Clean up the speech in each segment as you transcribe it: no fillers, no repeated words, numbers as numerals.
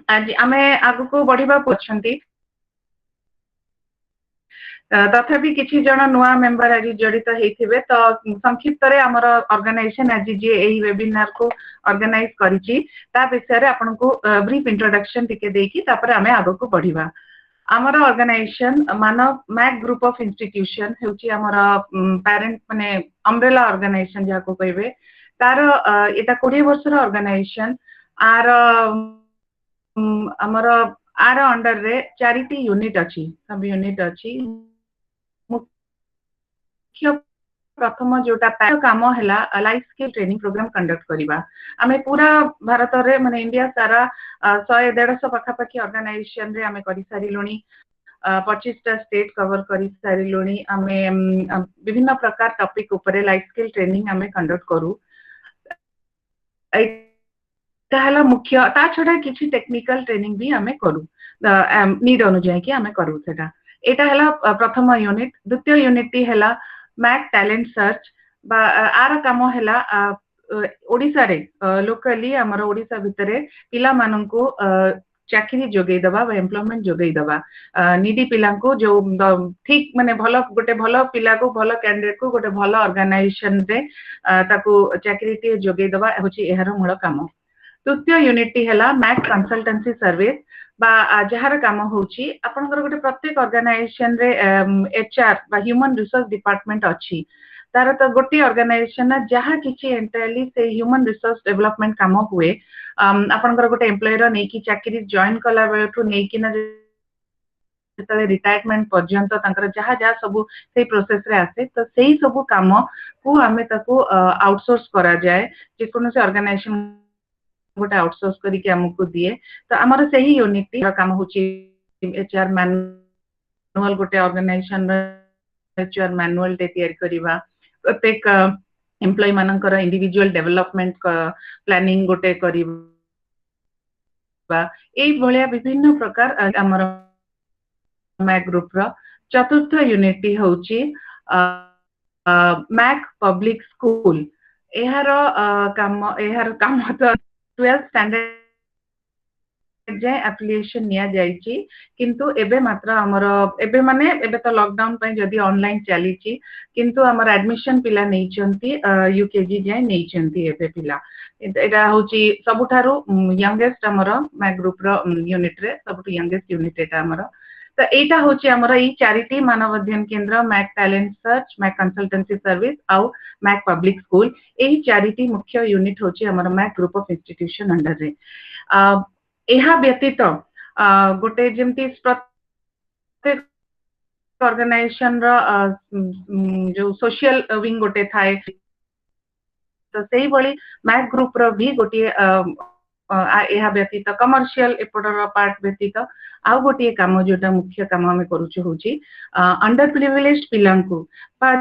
आज आमे आगु को बढ़िबा पछंती तथापि किछि जन नुआ मेंबर आज जड़ित हेथिबे तो संक्षिप्त रे हमर ऑर्गेनाइजेशन आज जे एही वेबिनार को ऑर्गेनाइज करिछि ता विषय रे आपन को ब्रीफ इंट्रोडक्शन टिके देकी तापर आमे आगु को बढ़िबा। आमर ऑर्गेनाइजेशन मानव मैक ग्रुप ऑफ इंस्टीट्यूशन हेउची आमर पेरेंट माने अम्ब्रेला ऑर्गेनाइजेशन जाको कहबे तार एटा 20 वर्ष रो ऑर्गेनाइजेशन आर आमर आर अंडर रे चैरिटी यूनिट अछि सब यूनिट अछि मुख्य प्रथम जोटा काम हैला life skill training programme conduct करिबा। आमे पूरा भारत रे माने इंडिया सारा 100-150 पाखापाखी ऑर्गेनाइजेशन रे आमे करि सारिलोनी 25टा स्टेट कवर करि सारिलोनी। आमे विभिन्न प्रकार टॉपिक ऊपर लाइफ स्किल ट्रेनिंग आमे कंडक्ट करू। ताहला मुख्य ता छडा किछि टेक्निकल ट्रेनिंग भी आमे करू नीड अनुसार कि आमे करू सेटा। एटा हला प्रथम यूनिट। द्वितीय यूनिट टी हला मैक टैलेंट सर्च बा आर काम हला ओडिसा रे लोकली हमर ओडिसा भितरे पिला माननको चाकरी जोगै दबा बा एम्प्लॉयमेंट जोगै दबा नीडी पिला को जो ठीक माने भलो गोटे भलो पिला को भलो कैंडिडेट को गोटे भलो ऑर्गेनाइजेशन रे ताको चाकरी टी जोगै दबा होची एहार मूल काम। तृतीय यूनिट टी हला मैक कंसल्टेंसी सर्विस बा जहार काम होची आपनकर गोटे प्रत्येक ऑर्गेनाइजेशन रे एचआर बा ह्यूमन रिसोर्स डिपार्टमेंट अछि तार तो गोटे ऑर्गेनाइजेशन ना जहा किछि एंटायरली से ह्यूमन रिसोर्स डेवलपमेंट काम हुए आपनकर गोटे एम्प्लॉयर नै कि चाकरी जॉइन कला बेलठु नै कि ना जेतले रिटायरमेंट पर्यंत तांकर जहा जहा सब सेही प्रोसेस रे आसे तो सेही सब काम को हमें ताको आउटसोर्स करा जाए जे कोनो से ऑर्गेनाइजेशन गोटे आउटसोर्स करके हमको दिए तो आमर से ही यूनिट काम होची एचआर मैनुअल गोटे ऑर्गेनाइजेशन एचआर मैनुअल टे तैयार करिवा प्रत्येक एम्प्लॉय मानकर इंडिविजुअल डेवलपमेंट प्लानिंग गोटे करिवा एई भलिया विभिन्न प्रकार आमर मैक ग्रुप रो। चतुर्थ यूनिट होची मैक पब्लिक स्कूल एहार काम तो 12th स्टैंडर्ड जाय एप्लीकेशन निया जायछि किंतु एबे मात्र हमर एबे माने एबे तो लॉकडाउन पय जदी ऑनलाइन चली छि किंतु हमर एडमिशन पिला नै छंती यूकेजी जाय नै छंती एबे पिला एटा होची सबुठारु यंगेस्ट हमर मैक ग्रुप रो यूनिट रे सबुठु यंगेस्ट यूनिट एटा हमर तो एटा होची हमर ई charity Manav Adhyayan Kendra MAC talent search MAC consultancy service आउ मैक पब्लिक स्कूल एही चैरिटी मुख्य यूनिट होची हमर MAC group of institution under रे। एहा व्यतीत गोटे जेमती प्रत्येक ऑर्गेनाइजेशन रो जो सोशल विंग गोटे थाए तो सेही बळी मैक ग्रुप रो भी गोटे एहा व्यतीत कमर्शियल एपडर पार्ट व्यतीत आउ गोटे काम जोटा मुख्य काम हमें करूछु होची अंडर प्रिविलेज्ड पिलांकु बा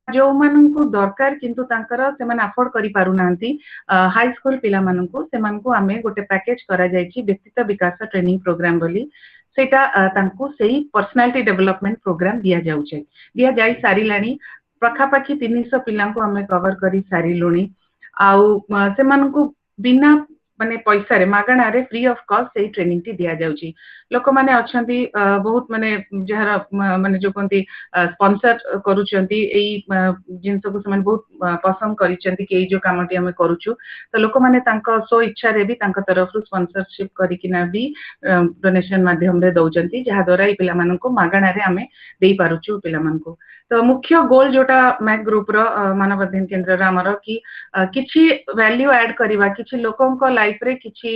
जो माननको दरकार किंतु तांकर सेमान अफोर्ड करि पारु नांती हाई स्कूल पिला माननको सेमानको आमे गोटे पैकेज करा जायछि व्यक्तित्व विकास ट्रेनिंग प्रोग्राम बोली सेटा तांको सेही पर्सनालिटी डेवलपमेंट प्रोग्राम दिया जाय सारिलानी पाखापाखी 300 पिलांको आमे कवर करि सारिलुनी आउ सेमानको बिना माने पैसा रे मागणा रे फ्री ऑफ कॉस्ट सेही ट्रेनिंग टी दिया जाउची। लोक माने अछंती बहुत माने जहार माने जो कोंती स्पॉन्सर करूचंती एई जिंस को समान बहुत पसंद करिचंती कि जो कामटी हमें करूछु तो लोक माने तांको सो इच्छा रे भी तांको तरफ रु स्पॉन्सरशिप करिकिना भी डोनेशन माध्यम रे दउचंती जहा द्वारा ई पिला मानको मागणा रे हमें देई पारुछु पिला मानको। तो मुख्य गोल जोटा मैक ग्रुप रो मानव अध्ययन केंद्र रा हमर कि किछि वैल्यू ऐड करिवा किछि लोकन को लाइफ रे किछि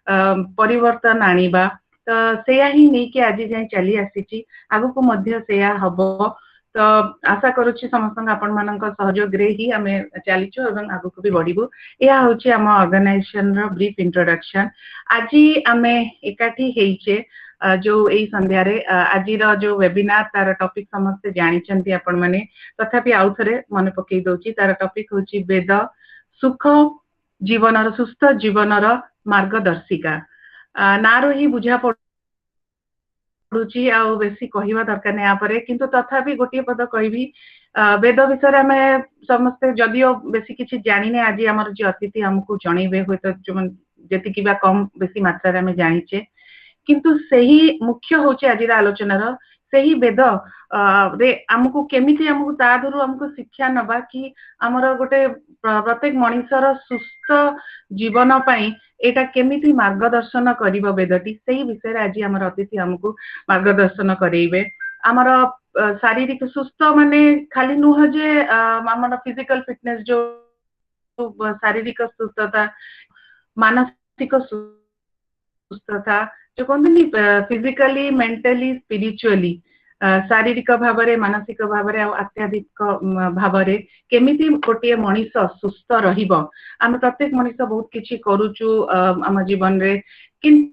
परिवर्तन आनिबा तो सेया ही नै कि आज जाय चली आसीची आगु को मध्य सेया हबो तो आशा करूछि समस्त आपण मानक सहयोग रे ही हमें चलीछु एवं आगु को भी बढ़िबो। या होछि हम ऑर्गेनाइजेशन रो ब्रीफ इंट्रोडक्शन। आजि हमें एकाठी हेइचे जो एई संध्या रे आजि रो जो वेबिनार तार टॉपिक समस्त जानिचंती आपण माने तथापि आउ थरे मन पकई दोछि तार टॉपिक होछि वेद सुख जीवनर सुस्थ जीवनर मार्गदर्शिका नारो ही बुझा पड़ुची आ बेसी कहवा दरकार नहीं आपर किंतु तथापि गोटे पद कहबी वेद विषय आम समस्ते जदियो बेसी किसी जाने आज आम जो अतिथि आमको जनइबे हुए तो जी कम बेसी मात्रा आम जाचे किंतु सही मुख्य हूँ आज आलोचनार सही वेद रे आमको केमिति आमको तादरू आमको शिक्षा नबा कि आमर गोटे प्रत्येक मनुष्यर सुस्थ जीवन पाई एटा केमिति मार्गदर्शन करिवो वेदटी सही विषय आज आमर अतिथि आमको मार्गदर्शन करेइबे आमर शारीरिक सुस्थ माने खाली नुह जे आमर फिजिकल फिटनेस जो शारीरिक सुस्थता मानसिक सुस्थता जो कहते फिजिकली मेंटली स्पिरिचुअली शारीरिक भाव मानसिक भाव आध्यात्मिक भाव केमिति गोटे मनीष सुस्थ रहिबो आम प्रत्येक मनीष बहुत किछि करूचु आम जीवन रे किंतु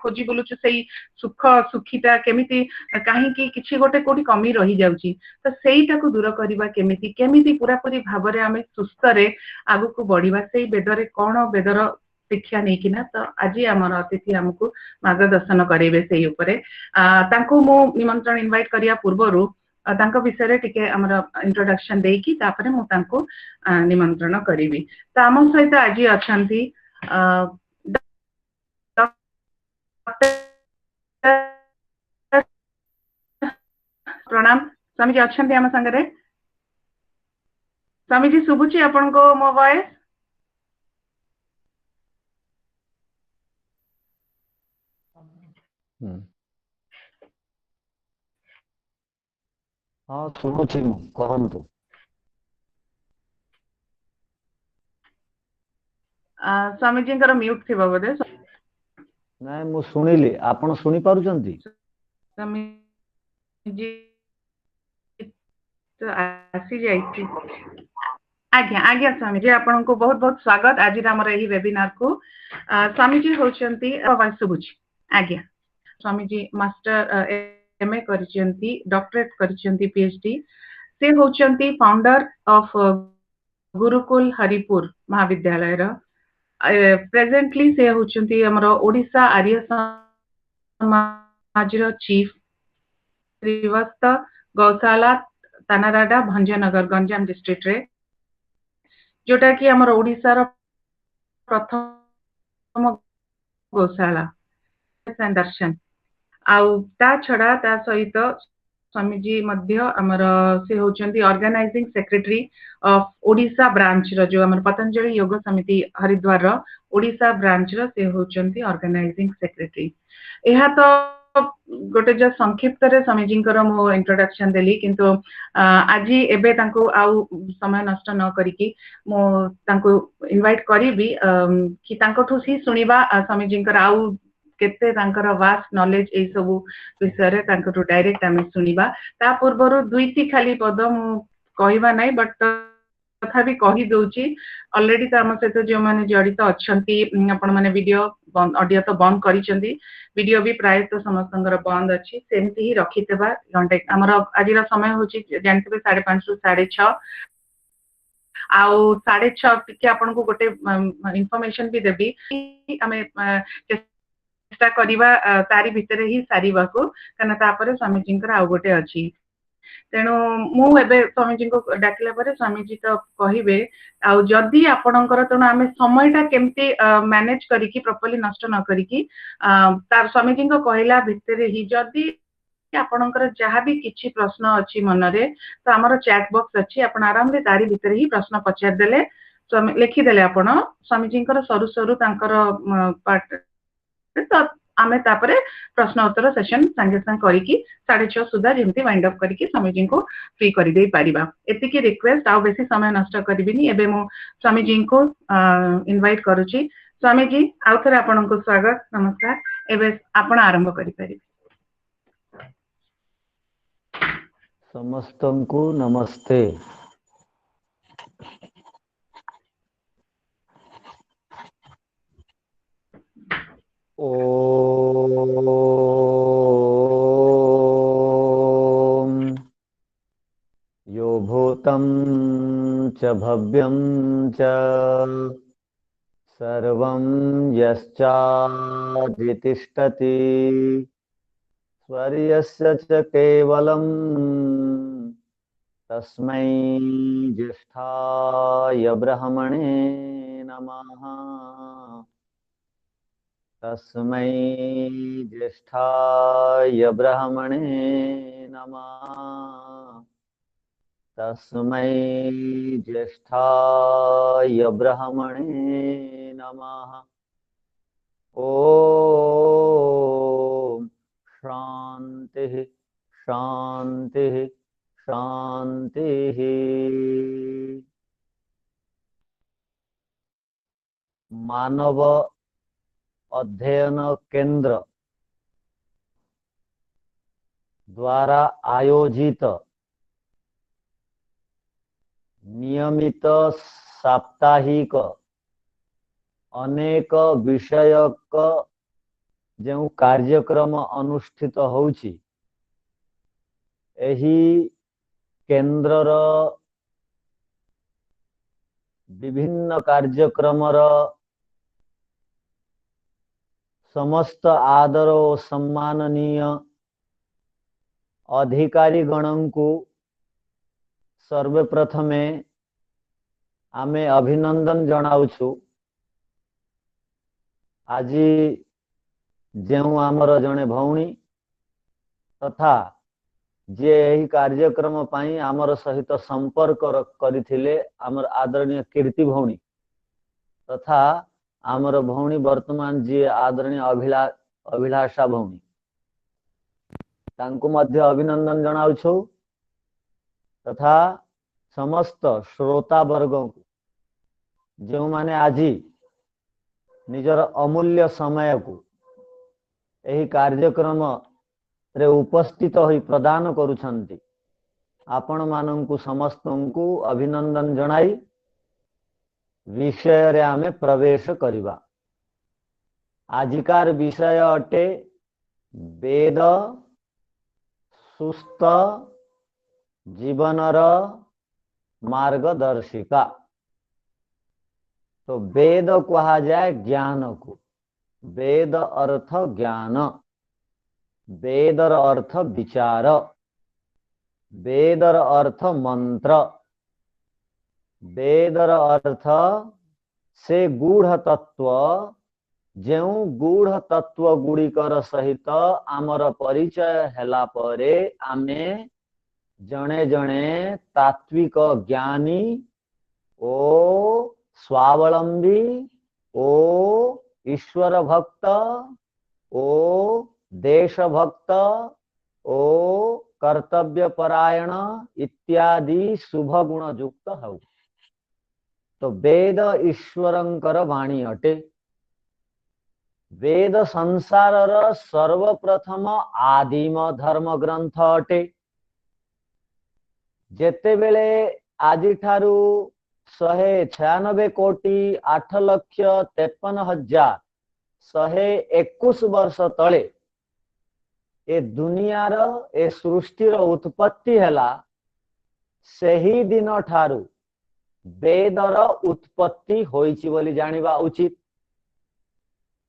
खोजी बुलुचु सही सुख सुखीता केमिति कहीं किछि गोटे कोठी कमी रही जाउची तो सेईटा को दूर करबा केमिति केमिति पूरा पूरी भाव रे आमे सुस्थ रे आगु को बढ़िबा सेई वेदरे कोन वेदर शिक्षा नहीं किना तो आज आमर अतिथि आमको मार्गदर्शन करेबे सेई उपरे तांको मो निमंत्रण इनवाइट करिया पूर्वरु तांको विषय टिके आमर इंट्रोडक्शन देकी तापरे मु तांको निमंत्रण करिवि तो आम सहित आज अछंती प्रणाम स्वामी जी अच्छा आम संगे स्वामी जी शुभुची आपण को मो वॉइस हाँ शुभुची कहंतु स्वामी जी म्यूट थी बोधे नाइ मु सुनिली आपण सुनी पारुचंती स्वामी जी तो आसी जाइछि आज्ञा आज्ञा स्वामी जी आपन को बहुत बहुत स्वागत आज हमर एही वेबिनार को स्वामी जी होचंती शुभुची आज्ञा Swami ji master MA करिसेंती doctorate करिसेंती PhD से होचंती फाउंडर ऑफ गुरुकुल हरिपुर महाविद्यालय रो प्रेजेंटली से होचंती हमर ओडिसा आर्य समाज रो चीफ श्रीवास्त गौशाला तानाराडा भंजनगर गंजाम डिस्ट्रिक्ट रे जोटा कि हमर ओडिसा रो प्रथम गौशाला दर्शन आउ ता छड़ा ता सहित स्वामी जी मध्य हमर से होचंती organising secretary of Odisha branch रो जो हमर पतंजलि योग समिति हरिद्वार रो ओडिसा ब्रांच रो से होचंती ऑर्गेनाइजिंग सेक्रेटरी एहा तो गोटे जो संक्षिप्त रे स्वामी जी मो इंट्रोडक्शन देली किंतु आज एबे तांको आउ समय नष्ट न करिकी मो तांको इनवाइट करिबी कि तांको ठु सी सुनिबा स्वामी जी आउ केते तांकर वास्ट नॉलेज ए सब विषय रे तांको ठु डायरेक्ट आमे सुनिबा ता पूर्वरु दुईटी खाली पद मु कहिबा नै बट तथापि कहि दउची ऑलरेडी तो आम सहित जो माने जड़ित अच्छंती आपण माने वीडियो ऑडियो तो बंद करिसेंती वीडियो भी प्राय तो समस्तंगर बंद अछि सेमती ही रखितेबा घंटे हमर आज समय होची जानते 5:30 रु 6:30 आउ 6:30 टिके आपण को गोटे इंफॉर्मेशन भी देबी हमें चेष्टा करिबा तारी भितरे ही सारिबा को कना तापरे स्वामी जी आउ गोटे अछि तेणु मु एबे स्वामी जी को डाकिला परे स्वामी जी तो कहिबे आउ जदी आपणकर तेणु आमे समयटा केमती मैनेज करिकी प्रॉपर्ली नष्ट न करिकी तार स्वामी जी को कहला भितरे ही जदी आपणकर जहाँ भी किछि प्रश्न अछि मनरे तो हमर चैट बॉक्स अछि आपण आराम रे तारी भितरे ही प्रश्न पचार देले स्वामी लिखि देले आपण स्वामी जी सरू सरू तांकर पार्ट तो आमे तापरे प्रश्न उत्तर सेशन संगे संग करिकी 6:30 सुधा जेमती वाइंड अप करिकी स्वामी जी को फ्री करि देई परिबा एतिकी रिक्वेस्ट आ बेसी समय नष्ट करिबिनी एबे मो स्वामी जी को इनवाइट करूची स्वामी जी आउ थरे आपन को स्वागत नमस्कार एबे आपण आरंभ करि परिबे समस्तन को नमस्ते ओम यो भूतं च भव्यं च सर्वं यश्चादितिष्ठति स्वर्यस्य च केवलम् तस्मै ज्येष्ठाय ब्रह्मणे नमः। तस्मै ज्येष्ठाय ब्रह्मणे नमः। तस्मै ज्येष्ठाय ब्रह्मणे नमः। ओम शांति शांति शांति। मानव अध्ययन केंद्र द्वारा आयोजित नियमित साप्ताहिक अनेक विषयक जो कार्यक्रम अनुष्ठित होउछि एही केंद्रर विभिन्न कार्यक्रमर समस्त आदर और सम्माननीय अधिकारी गणंकु सर्वप्रथमे आमे अभिनंदन जनाउछु। आज जो आमर जने भौणी तथा जे यही कार्यक्रम पाई आमर सहित संपर्क करथिले आमर आदरणीय कीर्ति भौणी तथा आमर भौणी वर्तमान जे आदरणीय अभिलाषा भौणी तांको मध्य अभिनंदन जनाउछु तथा समस्त श्रोता वर्ग को जो माने आज निजर अमूल्य समय को यही कार्यक्रम रे उपस्थित होई प्रदान करुछंती आपण मानंकु समस्तंकु अभिनंदन जनाई विषय रे आमे प्रवेश करिबा। आजिकार विषय अटे वेद सुस्थ जीवनर मार्गदर्शिका। तो वेद कहा जाए ज्ञान को। वेद अर्थ ज्ञान, वेदर अर्थ विचार, वेदर अर्थ मंत्र, वेदर अर्थ से गूढ़ तत्व जो गूढ़ तत्व गुड़िकर सहित आमर परिचय हैला परे आमे जणे जणे तात्विक ज्ञानी ओ स्वावलंबी ओ ईश्वर भक्त ओ देशभक्त ओ कर्तव्य परायण इत्यादि शुभ गुण युक्त हो। तो वेद ईश्वरंकर वाणी अटे। वेद संसारर सर्वप्रथम आदिम धर्म ग्रंथ अटे। जेते बेले आजि ठारू 196 कोटी 8,53,121 वर्ष तले ए दुनियार ए सृष्टिर उत्पत्ति हैला। सही दिन ठारू वेदर उत्पत्ति होइछि बोली जानिबा उचित।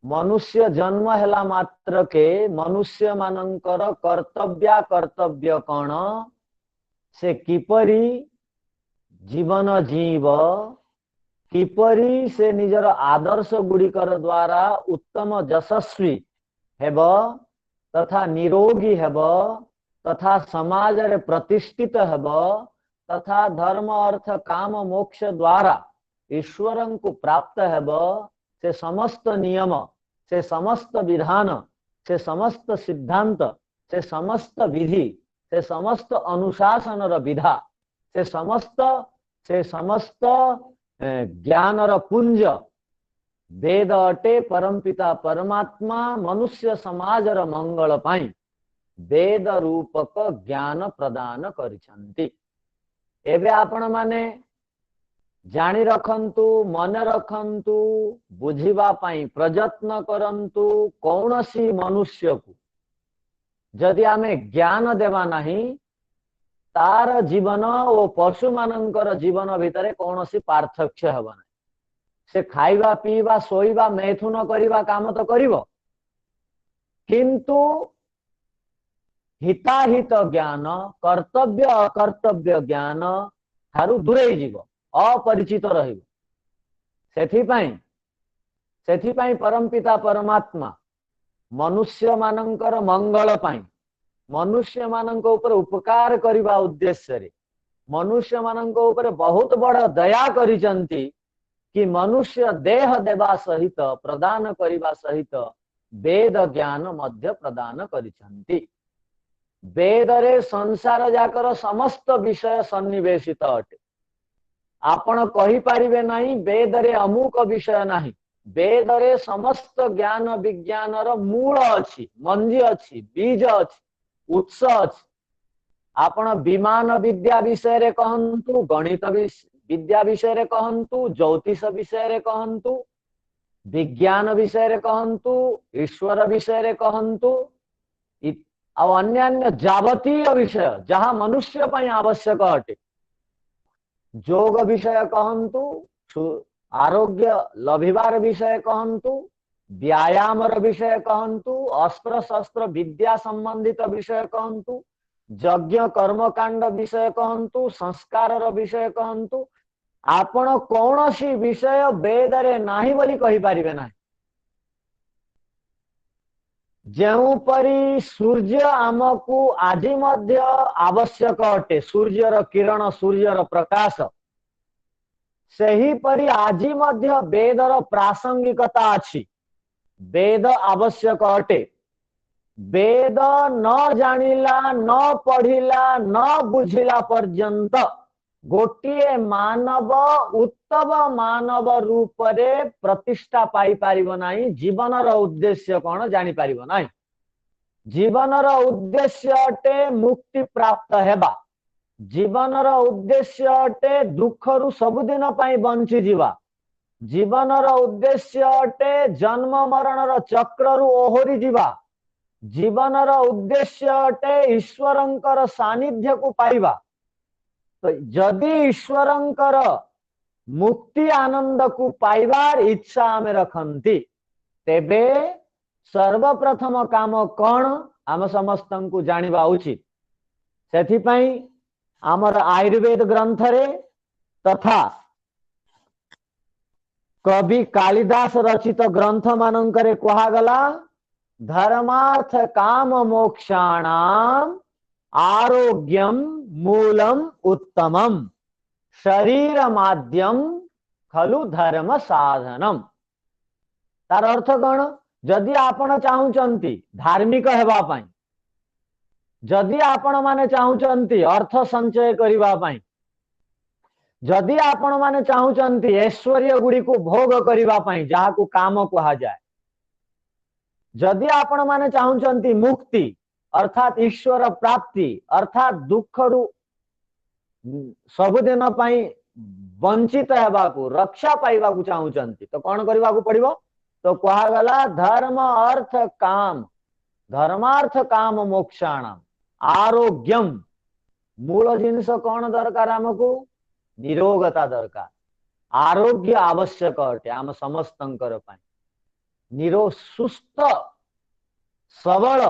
मनुष्य जन्म हैला मात्र के मनुष्य मानंकर कर्तव्य कण से किपरि जीवन जीव किपरि से निजर आदर्श गुड़िकर द्वारा उत्तम यशस्वी हेब तथा निरोगी हेब तथा समाज रे प्रतिष्ठित हेब तथा धर्म अर्थ काम मोक्ष द्वारा ईश्वरं को प्राप्त हेब से समस्त नियम से समस्त विधान से समस्त सिद्धांत से समस्त विधि से समस्त अनुशासन विधा से समस्त ज्ञानर पुंज वेद अटे। परमपिता परमात्मा मनुष्य समाजर मंगल पाई वेद रूपक ज्ञान प्रदान करिसंती। एबे आपण माने जानी रखंतु मन रखंतु बुझिबा पाई प्रयत्न करंतु कौनसी मनुष्य को जदि आमे ज्ञान देवा नहीं तार जीवन और पशु मानकर जीवन भितर कौन सी पार्थक्य हेब ना। से खाइबा पीवा सोइबा मैथुन करिबा काम तो करिवो, किंतु हिताहित ज्ञान कर्तव्य अकर्तव्य ज्ञान ठारू दूरेई जीव, अपरिचित रहिबो। सेथिपाई परमपिता परमात्मा मनुष्य मानकर मंगल पाई, मनुष्य मानक ऊपर उपकार करने उद्देश्य रे मनुष्य मानक ऊपर बहुत बड़ दया करिसंती कि मनुष्य देह देवा सहित प्रदान करने सहित वेद ज्ञान मध्य प्रदान करिसंती। वेद रे संसार जाकर समस्त विषय सन्निवेशित अटे। आपण कहि पारिबे नहीं वेद रे अमुक विषय नहीं, वेद रे समस्त ज्ञान विज्ञान रो मूल अछि, मंजी अछि, बीज अछि, उत्स अछि। आपण विमान विद्या विषय रे कहंतु, गणित विद्या विषय रे कहंतु, ज्योतिष विषय रे कहंतु, विज्ञान विषय रे कहंतु, ईश्वर विषय रे कहंतु, अन्य जावतीय विषय जहाँ मनुष्य पई आवश्यक अटे, जोग विषय कहंतु, आरोग्य लभिबार विषय कहंतु, व्यायाम विषय कहंतु, अस्त्र शस्त्र विद्या संबंधित विषय कहंतु, यज्ञ कर्मकांड विषय कहंतु, संस्कार विषय कहंतु, आपण कौनसी विषय वेद रे नाही बोली कहि पारिबे नाही। जेउपरी सूर्य आमको आज मध्य आवश्यक अटे, सूर्यर किरण सूर्यर प्रकाश, सही परी आज मध्य वेदर प्रासंगिकता अछि। वेद आवश्यक अटे। वेद न जानिला न पढ़िला न बुझिला पर्यंत गोटे मानव उत्तम मानव रूप रे प्रतिष्ठा पाई पारिबो नाही, जीवनर उद्देश्य कौन जानि पारिबो नाही। जीवनर उद्देश्य अटे मुक्ति प्राप्त हेबा, जीवनर उद्देश्य अटे दुखरु सबुदिन पाई बंची जीवा, जीवनर उद्देश्य अटे जन्म मरणर चक्ररु ओहरी जीवा, जीवनर उद्देश्य अटे ईश्वरंकर सानिध्य को पाइबा। तो जदि ईश्वरंकर मुक्ति आनंद को पाइबार इच्छा आमे रखंती, तेबे सर्वप्रथम काम कौन आम समस्त को जानिबा उचित। सेथिपाई आमर आयुर्वेद ग्रंथ रे तथा कवि कालिदास रचित ग्रंथ मानंकरे कहागला धर्मार्थ काम मोक्षाणाम आरोग्यम मूलम उत्तमम शरीर माध्यम खलु धर्म साधनम। तार अर्थ कौन? जदि आपण चाहूचंती धार्मिक हेबा पाई, जदि आपण माने चाहूचंती अर्थ संचय करिबा पाई, जदि आपण माने चाहूचंती ऐश्वर्य गुडी को भोग करिबा पाई जहा को काम कहा जाए, जदि आपण माने चाहूचंती मुक्ति अर्थात ईश्वर प्राप्ति अर्थात दुखरु सबुदिन पाई वंचित हेबा को रक्षा पाइबा को चाहूचंती तो कौन करिबा को पड़िबो? तो कहा गला धर्म अर्थ काम, धर्मार्थ काम मोक्षाणाम आरोग्यम। मूल जिनिस कौन दरकार? आमको निरोगता दरकार, आरोग्य आवश्यक अटे आम समस्तंकर पाई। निरो सुस्थ सबल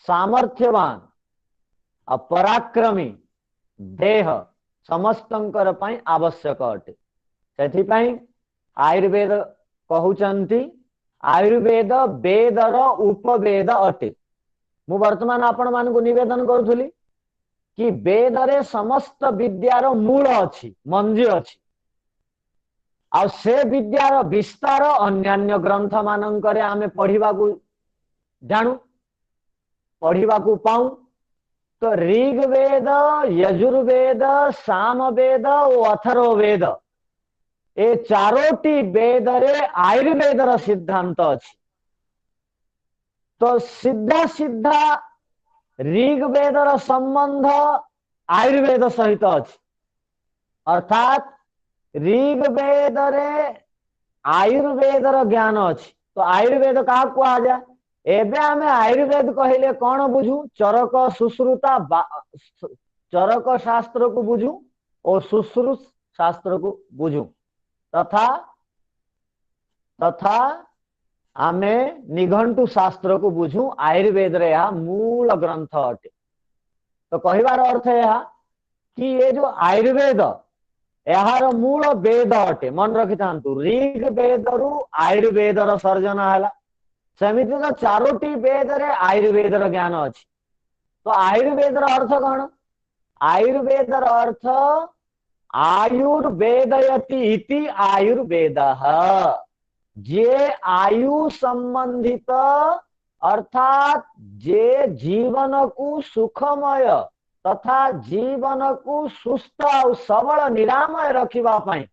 सामर्थ्यवान पराक्रमी देह समस्तंकर पाई आवश्यक अटे। सेथिपाई आयुर्वेद कहउचंती आयुर्वेद वेदर उपवेद अटे। मु वर्तमान आपण मानकु निवेदन करूथुली कि वेद रे समस्त विद्यार मूल अछि, मंजी अछि, आ से विद्यार विस्तार अन्यान्य ग्रंथ मानंकरे आमे पढ़िबा को जानू, पढ़िबा को पाऊं। तो ऋग्वेद, यजुर्वेद, सामवेद और अथर्ववेद ए चारोटी वेद रे आयुर्वेदर सिद्धांत अछि। तो सीधा सीधा ऋग्वेदर संबंध आयुर्वेद सहित अछि, अर्थात ऋग्वेद रे आयुर्वेदर ज्ञान अछि। तो आयुर्वेद का कहा जाए? एबे आमे आयुर्वेद कहिले कौन बुझू? चरक सुश्रुता चरक शास्त्र को बुझू और सुश्रुत शास्त्र को बुझू तथा तथा आमे निघंटु शास्त्र को बुझू आयुर्वेद रे यह मूल ग्रंथ अटे। तो कहबार अर्थ यह कि ये जो आयुर्वेद यार मूल वेद अटे मन रखि था ऋग वेद रु आयुर्वेद सर्जन है सेमिति तो चारोटी वेद रे आयुर्वेद ज्ञान अच्छी। तो आयुर्वेद अर्थ कौन आयुर्वेद अर्थ आयुर्वेदयति इति आयुर्वेद जे आयु संबंधित अर्थात जे जीवन को सुखमय तथा जीवन को सुस्थ और सबल निरामय रखिबा पाई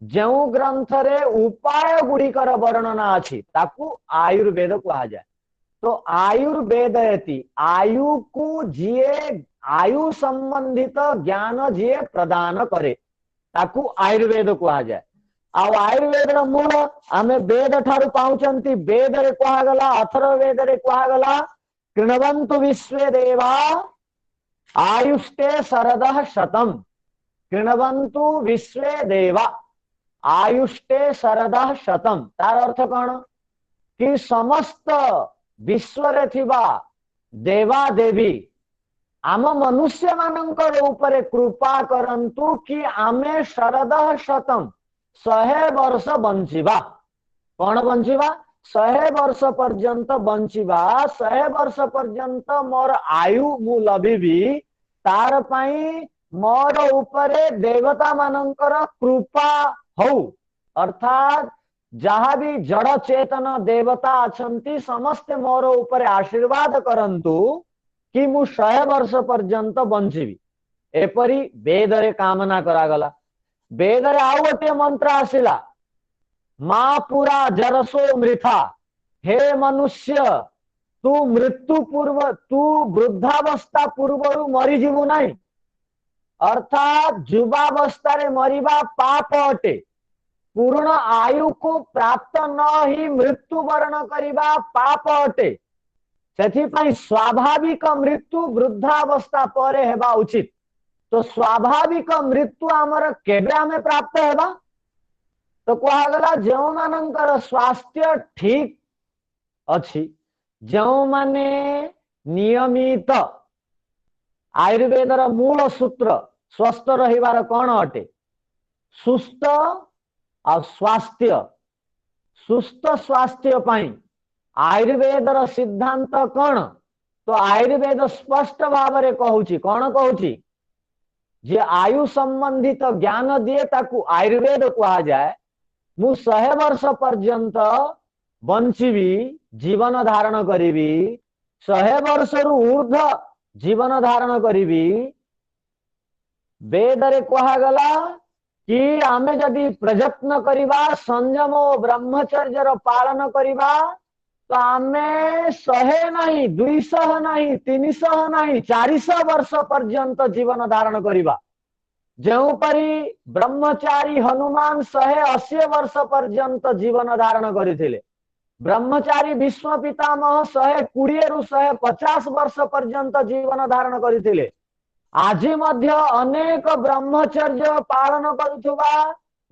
जो ग्रंथ रे उपाय गुड़िकर वर्णना अच्छी ताकू आयुर्वेद कहा जाए। तो आयुर्वेदयति आयु को जीए आयु संबंधित ज्ञान जीए प्रदान करे ताकू आयुर्वेद कहा जाए। आउ आयुर्वेद मूल आम वेद ठारू पाउचंती वेद रे कहा गला अथर्ववेद रे कहा गला कृणवन्तु विश्वे देवा आयुष्टे शरदः शतम कृणवन्तु विश्वे देवा आयुष्टे शरदः शतम तार अर्थ कौन कि समस्त विश्व रे थिबा देवा देवी आम मनुष्य मानकर ऊपर कृपा करंतु कि आमे शरदः शतम 100 वर्ष बंचिबा कौन बंचिबा 100 वर्ष पर्यंत बंचिबा 100 वर्ष पर्यंत मोर आयु मु लभिबी तार पाई मोर ऊपरे देवता मानकर कृपा हो अर्थात जहाँ भी जड़ चेतन देवता अछंती समस्ते मोर ऊपर आशीर्वाद करंतु कि मु 100 वर्ष पर्यंत बंचिबी एपरी वेद रे कामना करागला। वेद रे आउ गोटे मंत्र आसिला मां पुरा जरसो मृथा हे मनुष्य तू मृत्यु पूर्व तू वृद्धावस्था पूर्व मरीजीवु नहीं अर्थात युवावस्था रे मरिबा पाप अटे पूर्ण आयु को प्राप्त न ही मृत्यु वर्ण करिबा पाप अटे सेथिपाई स्वाभाविक मृत्यु वृद्धावस्था परे हेबा उचित। तो स्वाभाविक मृत्यु आमर केबे आमे प्राप्त हेबा तो कहा गला जो मानकर स्वास्थ्य ठीक अच्छी जो माने नियमित आयुर्वेदर मूल सूत्र स्वस्थ रहिबार कौन अटे सुस्थ और स्वास्थ्य सुस्थ स्वास्थ्य पाई आयुर्वेदर सिद्धांत कौन तो आयुर्वेद स्पष्ट भाव में कहूची कौन कहूची जे आयु संबंधित ज्ञान दिए ताकू आयुर्वेद कहा जाए मु 100 वर्ष पर्यंत बंचीबी जीवन धारण करीबी 100 वर्ष रु ऊर्ध्व जीवन धारण करीबी वेद रे कहा गला कि आमे जदि प्रयत्न करिबा संयम और ब्रह्मचर्य पालन करिबा तो आमे 100 नहीं 200 नहीं 300 नहीं 400 वर्ष पर्यंत जीवन धारण करिबा जो परी ब्रह्मचारी हनुमान 180 वर्ष पर्यंत जीवन धारण करथिले ब्रह्मचारी विश्व पितामह 120 रु 150 वर्ष पर्यंत जीवन धारण करथिले आज मध्य अनेक ब्रह्मचर्य पालन करुथुबा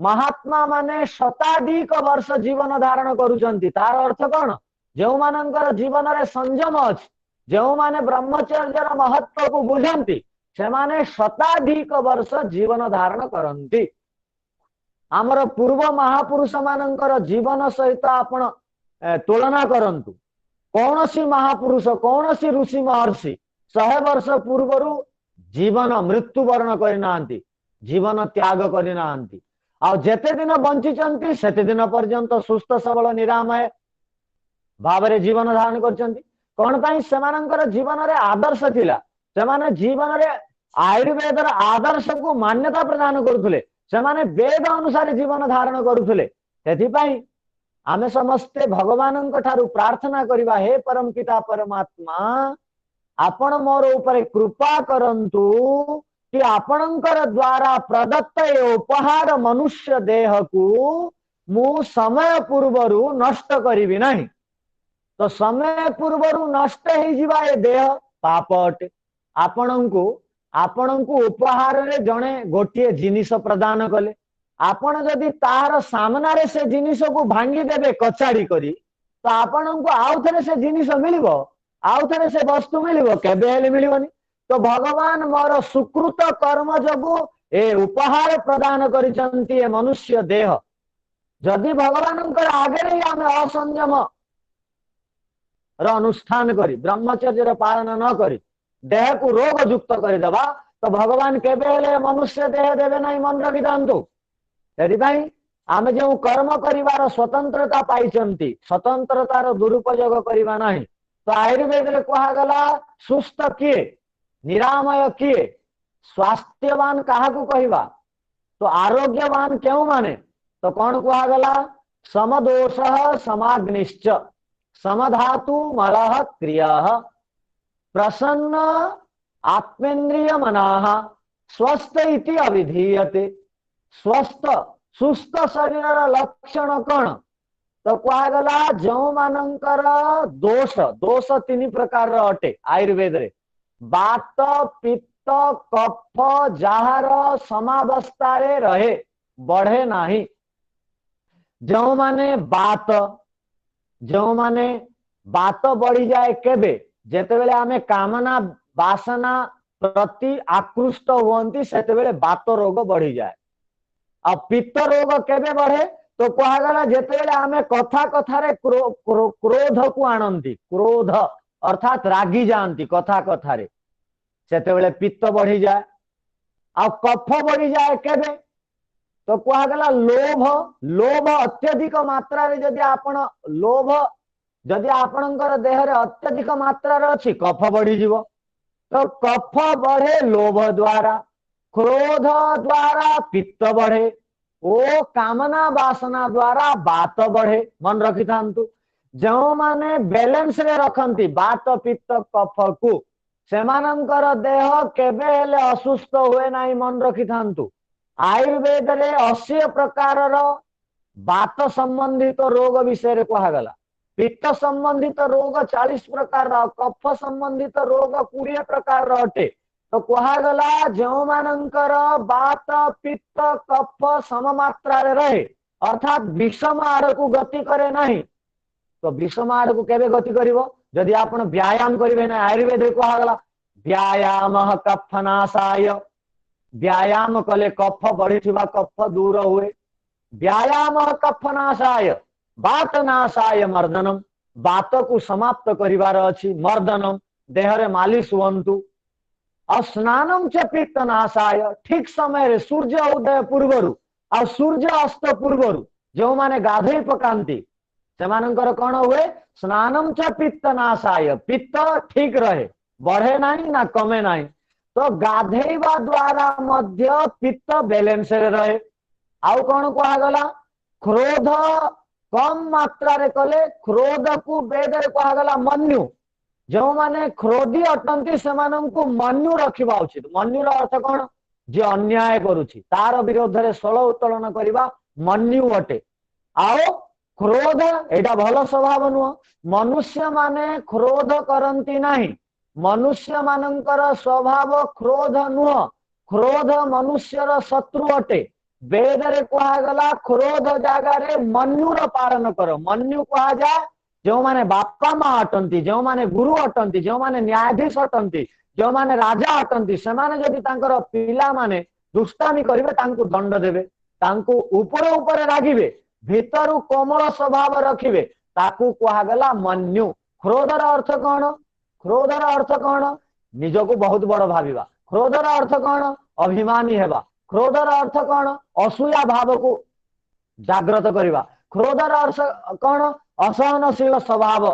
महात्मा माने शताधिक वर्ष जीवन धारण करुचंती तार अर्थ कौन जो मानकर जीवन रे संयम अछि जो माने ब्रह्मचर्य महत्व को बुझंती से माने शताधिक वर्ष जीवन धारण करंती। आमर पूर्व महापुरुष मानकर जीवन सहित आपण तुलना करंतु कौन सी महापुरुष कौन सी ऋषि महर्षि 100 वर्ष पूर्व जीवन मृत्यु वर्ण करना जीवन त्याग करना आ जेते दिन बंची सेते दिन पर्यंत सुस्थ सबल निरामय भाव में जीवन धारण कर कौन पाई सेमानंकर जीवन रे आदर्श थिला सेमाने जीवन रे आयुर्वेदर आदर्श को मान्यता प्रदान करुले सेमाने वेद अनुसार जीवन धारण करुले सेथिपाई आमे समस्ते भगवान ठारू प्रार्थना करिबा हे परम पिता परमात्मा आपण मोर ऊपर कृपा करंतु कि आपणकर द्वारा प्रदत्त उपहार मनुष्य देह को मु समय पूर्वरु नष्ट करिबि नहीं। तो समय पूर्वरु नष्ट हो जिबा ए देह पाप अटे आपणको उपहार रे जणे गोटिए जिनिस प्रदान कले आपण जदि तार सामना रे से जिनिस को भांगी देबे कचाड़ी करी तो आपण को आउ थे से जिनिस मिलिबो आउ थे से वस्तु मिलिबो केबे हेले मिलिबोनी। तो भगवान मोर सुकृत कर्म जगु ए उपहार प्रदान करिसंती ए मनुष्य देह। जदि भगवान आगे ही आम असंयम अनुष्ठान करी ब्रह्मचर्य पालन न करी देह को रोग युक्त करदेवा तो भगवान केबे मनुष्य देह देवे ना मन रखी था। आम जो कर्म कर स्वतंत्रता पाई स्वतंत्रतार दुरुपयोग करवा ना। तो आयुर्वेद में कहगला सुस्थ किए निरामय किए स्वास्थ्यवान क्या कहवा तो आरोग्यवान क्यों माने तो कौन कहगला समदोष समाग्निश्च समधातु मलः क्रिया प्रसन्न आत्मेन्द्रिय मनाः स्वस्थ इति अभिधीयते। स्वस्थ सुस्थ शरीर लक्षण कौन तो कहगला जो मानकर दोष दोष तीन प्रकार अटे आयुर्वेद रे बात पित्त कफ जार समावस्था रे रहे बढ़े नाही। जो माने बात बढ़ी जाए केबे जेतेबेले आमे कामना वासना प्रति आकृष्ट हुअंती सेतेबेले बात रोग बढ़ी जाए। आ पित्त रोग केबे बढ़े तो कहगला जेतेबेले आमे कथा कथारे क्रोध को आणंती क्रोध अर्थात रागी जाती कथा कथारे सेतेबेले पित्त बढ़ी जाए। आ कफ बढ़ी जाए केबे तो कहगला लोभ लोभ अत्यधिक मात्रा रे जदि आपण लोभ जदि आपणकर देह रे अत्यधिक मात्रा रे अछि कफ बढ़ी जीवो। तो कफ बढ़े लोभ द्वारा क्रोध द्वारा पित्त बढ़े ओ कामना वासना द्वारा बात बढ़े। मन रखी थांतु जो माने बैलेंस रे रखंती बात पित्त कफ को सेमानंकर देह केबे हेले असुस्थ हुए नाही। मन रखी थांतु आयुर्वेद रे 80 प्रकार बात संबंधित रोग विषय कहगला पित्त संबंधित रोग 40 प्रकार कफ संबंधित रोग 20 प्रकार अटे। तो कहगला जो मानकर बात पित्त कफ सममात्रा रे रहे अर्थात विषम आड़ को गति करे नहीं तो विषम आड़ को केबे गति करिवो जदि आपण व्यायाम करिवे ना। आयुर्वेद रे कहगला व्यायाम कफनाशाय व्यायाम कले कफ बढ़ी कफ दूर हुए। व्यायाम कफनाशाय बातनाशाय मर्दनम बात को समाप्त करिवार अछि मर्दनम देह रे मालिश हुअंतु। स्नानम च पित्तनाशाय ठीक समय रे सूर्य उदय पूर्वरु और सूर्य अस्त पूर्वरु जो माने गाधई पकांती सेमानंकर कौन हुए स्नानम च पित्तनाशाय पित्त ठीक रहे बढ़े नहीं ना कमे नहीं। तो गाधेवा द्वारा मध्य पित्त बैलेंस रे रहे। आउ कौन कहगला क्रोध कम मात्रा रे कले क्रोध को वेद रे कहगला मन्यु जो माने क्रोधी अटंती सेमानंकु मन्यु रखिबा उचित। मन्युर अर्थ कौन जे अन्याय करुछि तार विरोध रे सळ उत्तोलन करिबा मन्यु अटे। आओ क्रोध एटा भल स्वभाव नुह मनुष्य माने क्रोध करंती नाही मनुष्य मानकर स्वभाव क्रोध नुह क्रोध मनुष्यर शत्रु अटे। वेद रे कहगला क्रोध जगार मन्युर पालन कर मन्यु कहा जाए जो माने बापा माँ अटंती जो माने गुरु अटंती जो माने न्यायाधीश अटंती जो माने राजा अटंती सेमाने जदि तांकर पिला माने दुष्टामी करिवे तांकु दंड देवे तांकु ऊपर ऊपर रागिवे भीतरु कोमल स्वभाव रखिवे ताकू कहगला मन्यु। क्रोधर अर्थ कौन क्रोधर अर्थ कौन निजको बहुत बड़ भाविबा। क्रोधर अर्थ कौन अभिमानी हेबा। क्रोधर अर्थ कौन असूया भाव को जागृत करिबा। क्रोधर अर्थ कौन असहनशील स्वभाव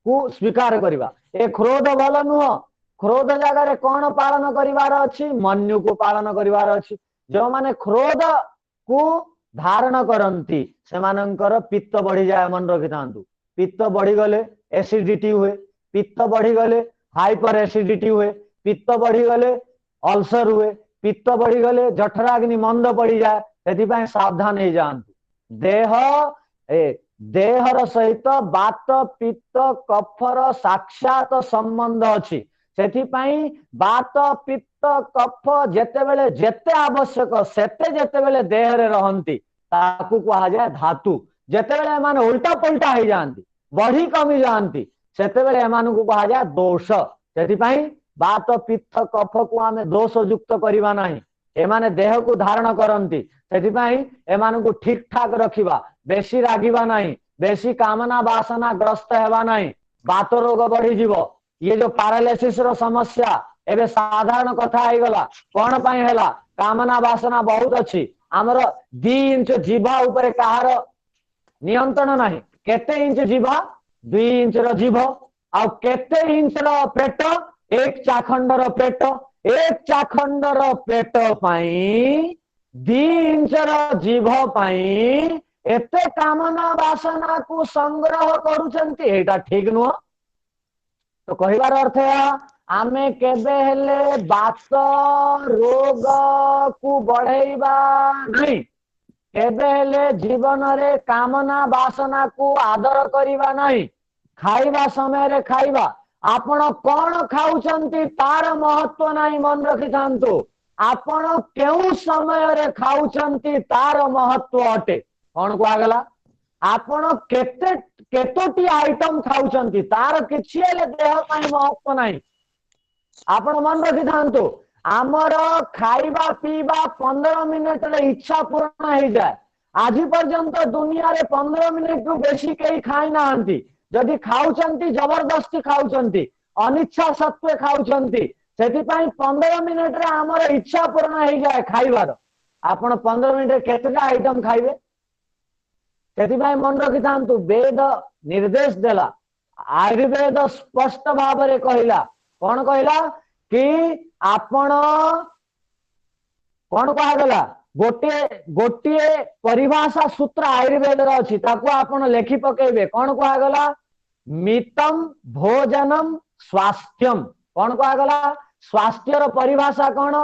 को स्वीकार करिबा। ए क्रोध भल नुह क्रोध जगह कौन पालन करिवार अछि मन्यु को पालन करिवार अछि। जो माने क्रोध को धारण करंती सेमानंकर पित्त बढ़ी जाए। मन रखि थांतु पित्त बढ़ी गले एसिडिटी हुए पित्त बढ़ी गले हाइपर एसिडिटी हुए पित्त बढ़ी गले अल्सर हुए पित्त बढ़ी गले जठराग्नि मंद पड़ी जाए। सेथिपाई सावधान हो जांतु। देहर सहित बात पित्त कफर साक्षात संबंध अछि। सेथिपाई बात पित्त कफ जेतेबेले जेते आवश्यक सेते जेतेबेले देह रे रहंती ताकू कहा जाए धातु। जेतेबेले माने उल्टा पुल्टा हो जाती बढ़ी कमी जाती सेतेबेले एमानकु को कहा जाए दोष। सेथिपाई बात पित्त कफ को आमे दोष युक्त करबा नाही। एमाने देह को धारण करंती सेथिपाई एमानकु ठीक ठाक रखिबा बेसी रागिबा नाही बेसी कामना वासना ग्रस्त हेबा नाही बात रोग बढ़ी जीवो। ये जो पैरालिसिस रो समस्या एबे साधारण कथा आइ गला कोन पई हैला कामना वासना बहुत अछि हमर 2 इंच जीवा ऊपर कहार नियंत्रण नाही। केते इंच जीवा 2 इंच रो जीव आ केते इंच रो पेट 1 चाखंड रो पेट 1 चाखंड रो पेट पई 2 इंच रो जीव पई एते कामना वासना को संग्रह करूचंती एटा ठीक नुह। तो कहबार अर्थ है आमे केबे हेले बात रोग को बढ़ेबा नहीं केबे हेले जीवन रे कामना वासना को आदर करिबा नहीं। खाइबा समय रे खाइबा आपण कौन खाउचंती तार महत्व नहीं मन रखि थांतु आपण केउ समय रे खाउचंती तार महत्व अटे। कौन को आगला आपण केते केतोटी आइटम खाउचंती तार किछि हेले देह पई महत्व नहीं। आपण मन रखि थांतु आमर खाइबा पीबा 15 मिनिट रे इच्छा पूर्ण हो जाए। आज पर्यंत दुनिया रे 15 मिनिट रु बेसी कई खाई नांती जदि खाउचंती जबरदस्ती खाउचंती अनिच्छा सत्वे खाउचंती सेति पई 15 मिनिट रे आमर इच्छा पूर्ण हो जाए खाइबार। आपण 15 मिनिट रे केतेटा आइटम खाइबे सेति पई मन रखि थांतु वेद निर्देश देला आयुर्वेद स्पष्ट भाव रे कहिला कौन कहला कि आपण कौन कहा गला गोटे गोटे परिभाषा सूत्र आयुर्वेद रो अछि ताको आपण लेखि पकेबे कौन कहा गला मितम भोजनम स्वास्थ्यम। कौन कहा गला स्वास्थ्य रो परिभाषा कौन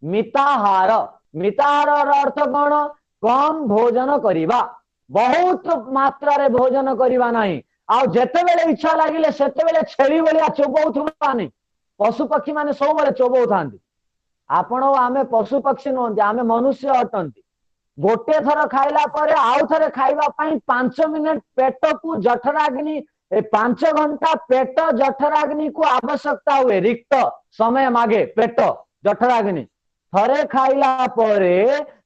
मिताहार। मिताहार रो अर्थ कौन कम भोजन करिबा बहुत मात्रा रे भोजन करिबा नहीं आ जेते बेले इच्छा लागिले सेते बेले छेली बलिया चोबौथुबा नहीं। पशु पक्षी माने सब बेले चोबौ थांती आपण आमे पशु पक्षी नहंती आमे मनुष्य अटंती। गोटे थर खाइला परे आउ थरे खाइबा पई 5 मिनिट पेट को जठराग्नि 5 घंटा पेट जठराग्नि को आवश्यकता हुए रिक्त समय मागे पेट जठराग्नि थरे खाइला परे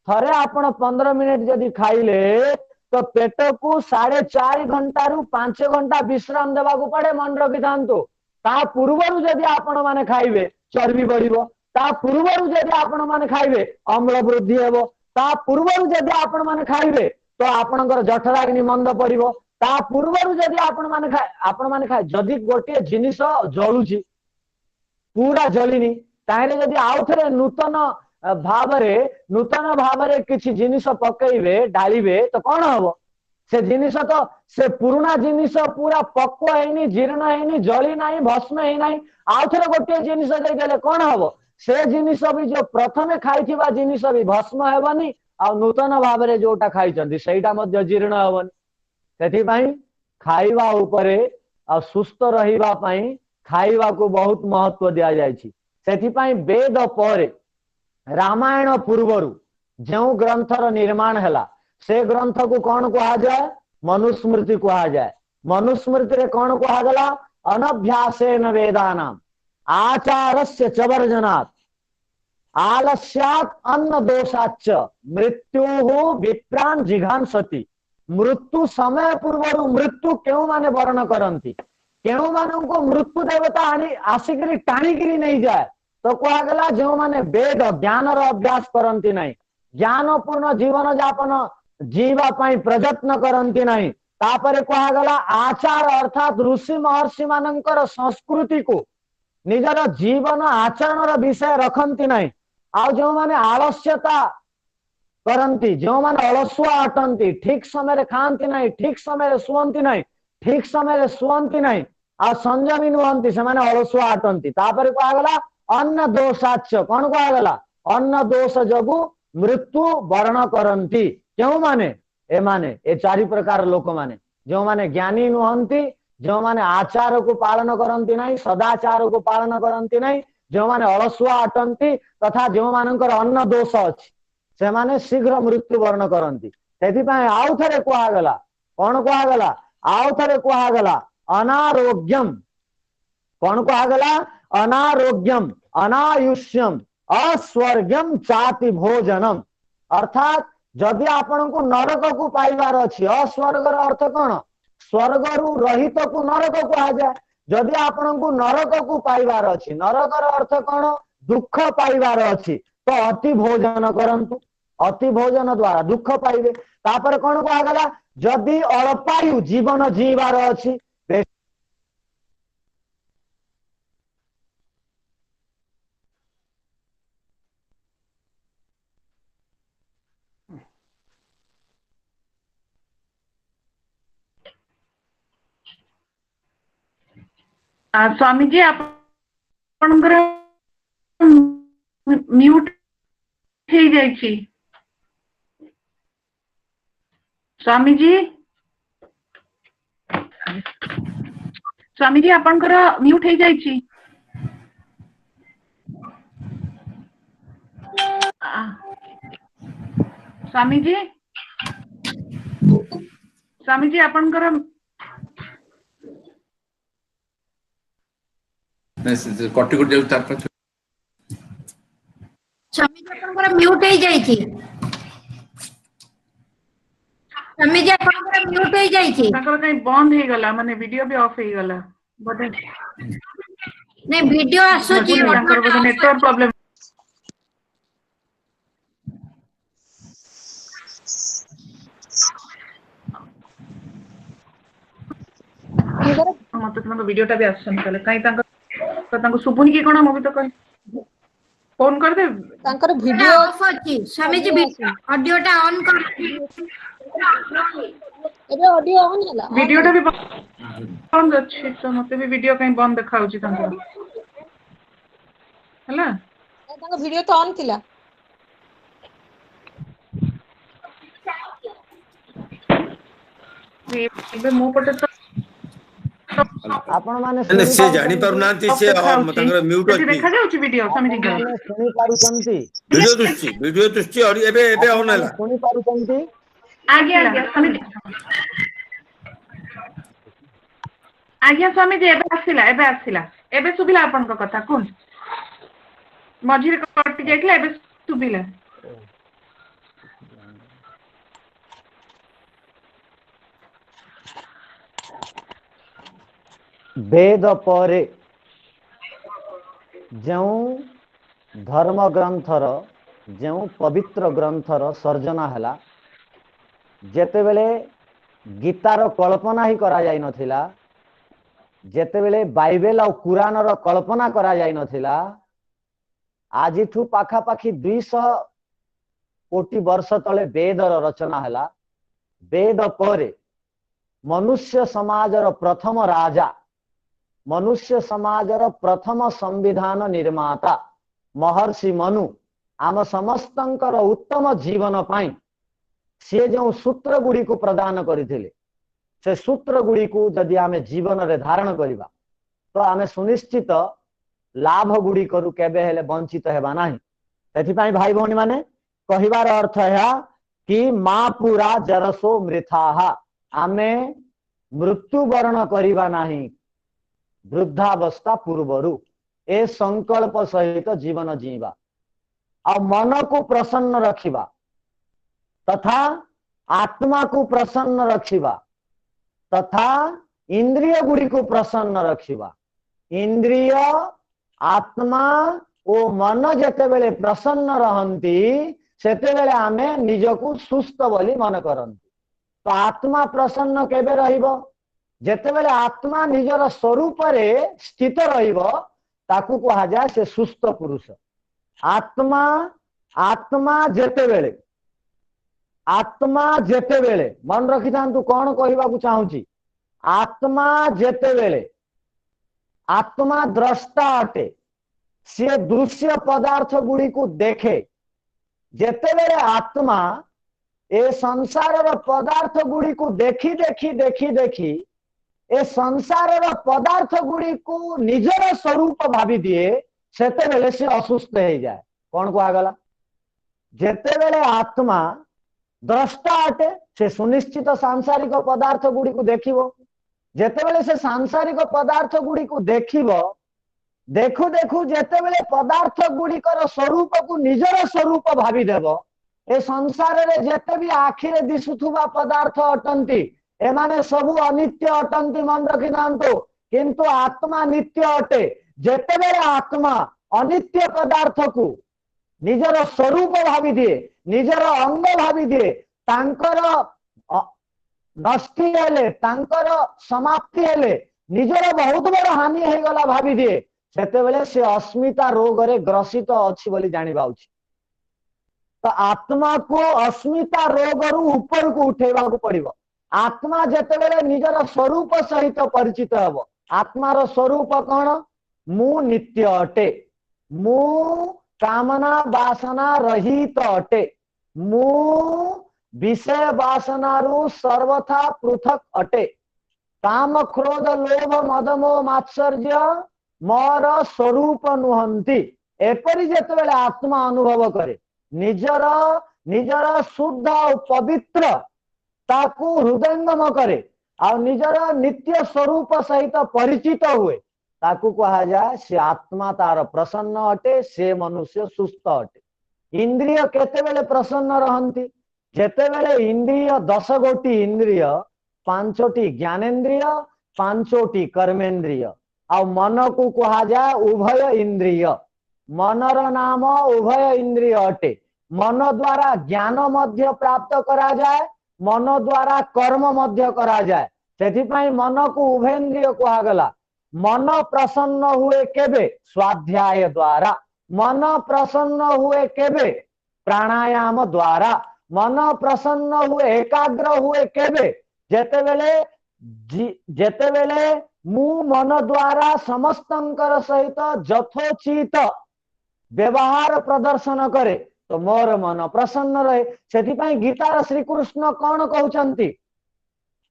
थरे आपण 15 मिनिट जदि खाइले तो पेट को 4.5 घंटा रु 5 घंटा विश्राम देवा को पड़े मन रखि थांतु। ता पूर्वरु जदि आपण माने खाइबे चर्बी बढ़िबो ता पूर्वरु जदि आपण माने खाइबे अम्ल वृद्धि हेबो ता पूर्वरु जदि आपण माने खाइबे तो आपणकर जठराग्नि मंद पड़िबो ता पूर्वरु जदि आपण माने खाए जदि गोटे जिनिस जळुची पूरा जलिनी ताहेले जदि आउ थरे नूतन भावरे किछि जिनिस पकेइबे डालिबे तो कौन हबो से जिनिस तो से पुराना जिनिस पूरा पक्व हैनी जीर्ण हैनी जली नाही भस्म है नाही आउ थरे गोटे जिनिस दे देले कौन हबो से जिनिस भी जो प्रथमे खाइथिबा जिनिस भी भस्म हेबनी आ नूतन भावरे जोटा खाइचंदी सेटा मध्ये जीर्ण हेबनी। सेथि पई खाइबा उपरे आ सुस्थ रहिबा पई खाइबा को बहुत महत्व दिया जायछि। सेथि पई वेद परे रामायण पूर्वरु जो ग्रंथर निर्माण हैला से ग्रंथ को कौन कहा जाए मनुस्मृति कहा जाए। मनुस्मृति रे कौन कहा गला अनभ्यासेन वेदानाम आचारस्य च वर्जनात् आलस्यात् अन्न दोषाच्च मृत्युः विप्रान् जिघांसति। मृत्यु समय पूर्वरु मृत्यु केउ माने वर्ण करंती केउ माननको मृत्यु देवता आसिकरी टाणीगिरी नहीं जाए तो कहा गला जो माने वेद ज्ञान रो अभ्यास करंती नहीं ज्ञानपूर्ण जीवन जापन जीवा पाई प्रयत्न करंती नहीं तापरे कहा गला आचार अर्थात ऋषि महर्षि मानकर संस्कृति को निजर जीवन आचरण विषय रखंती नहीं आ जो माने आलस्यता करंती जो माने अलसुआ अटंती ठीक समय रे खांती नहीं ठीक समय रे सुवंती नहीं ठीक समय रे सुवंती नहीं आ संयमी नुहंती से माने अलसुआ अटंती तापरे कहा गला अन्न दोषाच्च कौन कहा गला अन्न दोष जगु मृत्यु वर्ण करंती क्यों माने ए माने ए 4 प्रकार लोक माने जो माने ज्ञानी नुहंती जो माने आचार को पालन करंती नहीं सदाचार को पालन करंती नहीं जो माने अलसुआ अटंती तथा जो मानकर अन्न दोष अछि से माने शीघ्र मृत्युवरण करती आउ थे कहगला कौन कहगला आउ थे कहगला अनारोग्यम कौन कहगला अनारोग्यम अनायुष्यम अस्वर्गम चाति भोजनम अर्थात जदि आपण को नरक को पाइबार अच्छी अस्वर्गर अर्थ कौन स्वर्ग रु रहित को नरक कह जाए जदि आपण को नरक को पाइबार अच्छी नरकर अर्थ कौन दुख पाइबार अच्छी तो अति भोजन करंतु अति भोजन द्वारा दुख पाइबे तापर कौन कहगला जदि अल्पायु जीवन जीवार अच्छी स्वामी जी आपनकर म्यूट हो जाइए स्वामी जी आपनकर म्यूट हो जाइए स्वामी जी आपनकर कटी कटी जाउ तार स्वामी जी आपनकर म्यूट हो जाइए स्वामी जी आपनकर म्यूट हो जाइए ताकर कहीं बंद हे गला माने वीडियो भी ऑफ हे गला बटे नहीं वीडियो आसुची ताकर बटे नेटवर्क प्रॉब्लम मत तुम वीडियोटा भी आसन कले कहीं तांको सुबुनी की कोन मो भी तो कहि फोन कर दे तांकर वीडियो ऑफ अछि स्वामी जी ऑडियोटा ऑन कर एबे ऑडियो ऑन होला वीडियोटा भी बंद अछि तो मते भी वीडियो कहीं बंद देखाउ छी तांको हला तांको वीडियो तो ऑन थिला एबे मो पटे तो आपण माने से जानि पारु नांती से तांकर म्यूट अछि देखा जाउची वीडियो समझि गयो सुनी पारुचंती वीडियो दुष्टि और एबे ऑन हला सुनी पारुचंती आज्ञा स्वामी जी एबे आसिला एबे सुबिला आपन को कथा कोन मझिर कटि जाइतला एबे सुबिला वेद परे जो धर्म ग्रंथर जो पवित्र ग्रंथर सर्जना हैला जेते बेले गीतार कल्पना ही करा जाय नथिला जेते बेले बाइबल और कुरान रो कल्पना करा जाय नथिला आज ठू पाखा पाखी 200 कोटी वर्ष तले वेदर रचना हैला वेद परे मनुष्य समाजर प्रथम राजा मनुष्य समाजर प्रथम संविधान निर्माता महर्षि मनु आम समस्तंकर उत्तम जीवन पाई से जो सूत्र गुड़ी को प्रदान करते से सूत्र गुड़ी को जदि आम जीवन रे धारण करवा तो आम सुनिश्चित लाभ गुड़ी करू केबे हेले वंचित हेबा नाही सेथिपाई भाई भौणी माने कहिबार अर्थ है कि मां पूरा जरसो मृथाः आमे मृत्युवरण करिबा नाही वृद्धावस्था पूर्वरु ए संकल्प सहित जीवन जीवा और मन को प्रसन्न रखिबा तथा आत्मा को प्रसन्न रखिबा तथा इंद्रिय गुड़ी को प्रसन्न रखिबा इंद्रिय आत्मा ओ मन जेते बेले प्रसन्न रहंती सेते बेले आमे निजको सुस्थ बोली मन करंती तो आत्मा प्रसन्न केबे रहिबो जेते बेले आत्मा निजर स्वरूप रे स्थित रहिबो ताकू कहा जाए से सुस्थ पुरुष आत्मा आत्मा जेते बेले मन रखी था कौन कहवाकू चाहूची आत्मा जेते बेले आत्मा द्रष्टा अटे सी दृश्य पदार्थ गुड़ी को देखे जेते बेले आत्मा ए संसार पदार्थ गुड़ी को देखी देखी देखी देखी ए संसार पदार्थ गुड़ी को निजर स्वरूप भावी दिए सेते बेले से असुस्थ हो जाए कौन कहगला जेते बेले आत्मा द्रष्टा अटे से सुनिश्चित सांसारिक पदार्थ गुड़ी को देखिबो जेते बेले से सांसारिक पदार्थ गुड़ी को देखिबो देखु देखु जेते बेले पदार्थ गुड़िकर स्वरूप को निजर स्वरूप भावी देव ए संसार रे जेते भी आखिरे दिशुथुबा पदार्थ अटंती एमाने सबु अनित्य अटंती मन रखी नांतो किंतु आत्मा नित्य अटे जेते बेले आत्मा अनित्य पदार्थ को निजर स्वरूप भावी दिए निजर अंग भावी दिए तांकर नष्टि हेले तांकर समाप्ति हेले निजर बहुत बड़ हानि हो गला भावी दिए सेते बेले से अस्मिता रोग रे ग्रसित अछि बोली जानि बाउछि तो आत्मा को अस्मिता रोग रु ऊपर को उठेबा को पड़िबो आत्मा जेते बेले निजर स्वरूप सहित परिचित हबो आत्मार स्वरूप कौन मु नित्य अटे मु कामना वासना रहित अटे मु विषय वासना रु सर्वथा पृथक अटे काम क्रोध लोभ मद मोह मात्सर्य मोर स्वरूप नुहंती एपरि जेतेबेले आत्मा अनुभव करे निजर निजर शुद्ध और पवित्र ताकू हृदयंगम करे और निजर नित्य स्वरूप सहित परिचित हुए ताकू कहा जाए से आत्मा तार प्रसन्न अटे से मनुष्य सुस्थ अटे इंद्रिय केतेबेले प्रसन्न रहंती जेतेबेले इंद्रिय 10 गोटी इंद्रिय 5टी ज्ञानेन्द्रिय 5टी कर्मेन्द्रिय आ मन को कहा जाए उभय इंद्रिय मनर नाम उभय इंद्रिय अटे मन द्वारा ज्ञान मध्य प्राप्त करा जाए मन द्वारा कर्म मध्य करा जाए सेथिपाई मन को उभयेन्द्रिय कहगला मन प्रसन्न हुए केबे स्वाध्याय द्वारा मन प्रसन्न हुए केबे प्राणायाम द्वारा मन प्रसन्न हुए एकाग्र हुए केबे जेतेबेले मु मन द्वारा समस्तंकर सहित यथोचित व्यवहार प्रदर्शन करे तो मोर मन प्रसन्न रहे सेथिपाई गीतार श्री कृष्ण कौन कहउचंती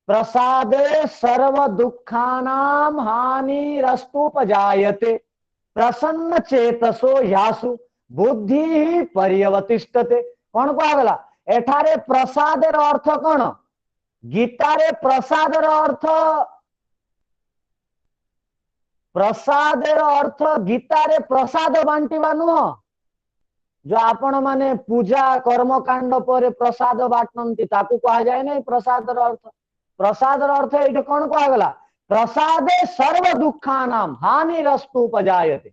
प्रसादे सर्व दुखानाम हानिरस्तुपजायते प्रसन्न चेतसो यासु बुद्धि पर्यवतिष्ठते कौन कहगला एठारे प्रसादर अर्थ कौन गीतारे प्रसादर अर्थ गीतारे प्रसाद बांटिबा नुह जो आपण माने पूजा कर्म कांड पर प्रसाद बांटनती ताकू कहा जाए नहीं प्रसादर अर्थ ये कौन कहगला प्रसादे सर्व दुखानाम हानिरस्तु उपजायते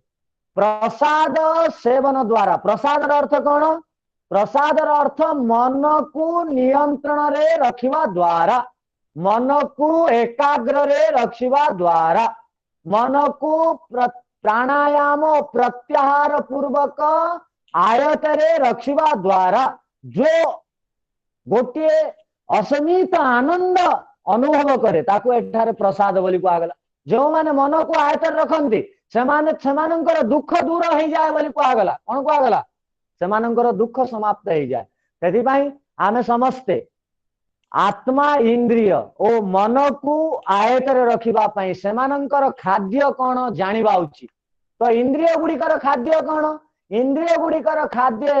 प्रसाद सेवन द्वारा प्रसादर अर्थ कौन प्रसादर अर्थ मन को नियंत्रण रे रखिवा द्वारा मन को एकाग्र रे रखिवा द्वारा मन को प्राणायाम प्रत्याहार पूर्वक आयत रे रखिवा द्वारा जो गोटे असीमित आनंद अनुभव करे ताकू एठारे प्रसाद बोली कहगला जो माने मन को आयत रखंती सेमानंकर दुख दूर हो जाए बोली कहगला कौन कहगला सेमानंकर दुख समाप्त हो जाए सेथिपाई आमे समस्ते आत्मा इंद्रिय ओ मन को आयत रे रखिबा पई सेमानंकर खाद्य कौन जानिबा उचित तो इंद्रिय गुड़िकर खाद्य कौन इंद्रिय गुड़िकर खाद्य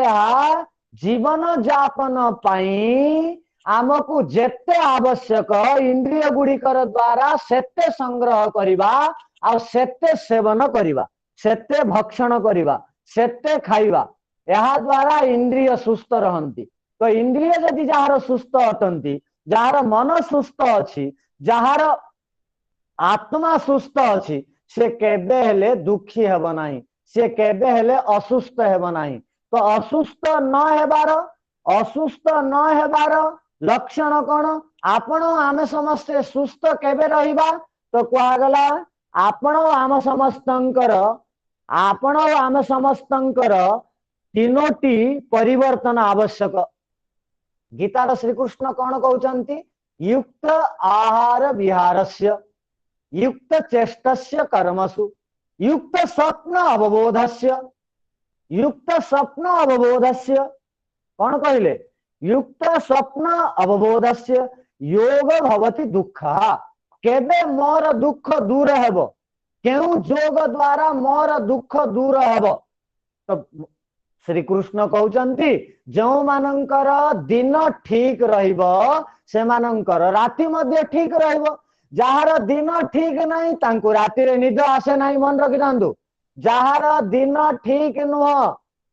जीवन जापन पाई आमको जेते आवश्यक इंद्रिय गुड़िकर द्वारा सेते संग्रह करिबा आ सेते सेवन करिबा सेते भक्षण करिबा सेते खाइबा यह द्वारा इंद्रिय सुस्थ रहंती तो इंद्रिय जदि जार सुस्थ अटंती जार मन सुस्थ अछि जार आत्मा सुस्थ अछि से केबे हेले दुखी हेब नाही से केबे हेले असुस्थ हेब नाही तो असुस्थ न हेबार लक्षण कौन आपण आमे समस्ते सुस्थ केबे रहिबा तो कहगला आपण आम समस्तंकर तीनोटी परिवर्तन आवश्यक गीतार श्रीकृष्ण कौन कहउचंती युक्त आहार विहारस्य युक्त चेष्टस्य कर्मसु युक्त स्वप्न अवबोधस्य कौन कहले युक्त स्वप्न अवबोधस्य योग भवति दुख केबे मोर दुख दूर हेबो केउ जोग द्वारा मोर दुख दूर हेब। तो श्री कृष्ण कहउचंती जो मानकर दिन ठीक रहिबो से मानकर राति मध्ये ठीक रहिबो। जहार दिन ठीक नहीं तांको राति रे निद आसे नहीं, मन रखि थांतु। जहार दिन ठीक नुह